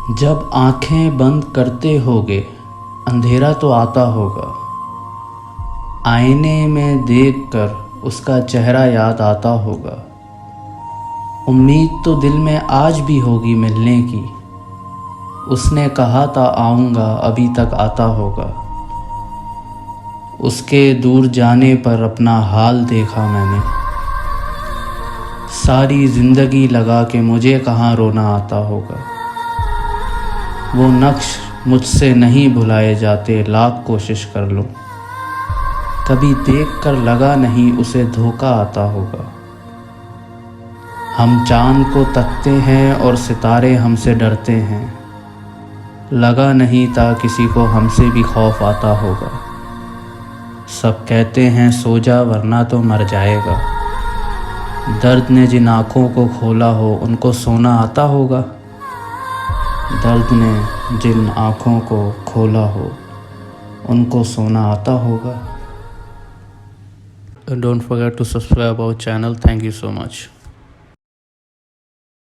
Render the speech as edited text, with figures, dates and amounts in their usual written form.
जब आंखें बंद करते होगे अंधेरा तो आता होगा। आईने में देखकर उसका चेहरा याद आता होगा। उम्मीद तो दिल में आज भी होगी मिलने की। उसने कहा था आऊँगा, अभी तक आता होगा। उसके दूर जाने पर अपना हाल देखा मैंने। सारी ज़िंदगी लगा के मुझे कहाँ रोना आता होगा। वो नक्श मुझसे नहीं भुलाए जाते, लाख कोशिश कर लूँ। कभी देख कर लगा नहीं उसे धोखा आता होगा। हम चाँद को तकते हैं और सितारे हमसे डरते हैं। लगा नहीं था किसी को हमसे भी खौफ आता होगा। सब कहते हैं सो जा वरना तो मर जाएगा। दर्द ने जिन आँखों को खोला हो उनको सोना आता होगा। दर्द ने जिन आँखों को खोला हो उनको सोना आता होगा। Don't forget to subscribe our channel. Thank you so much.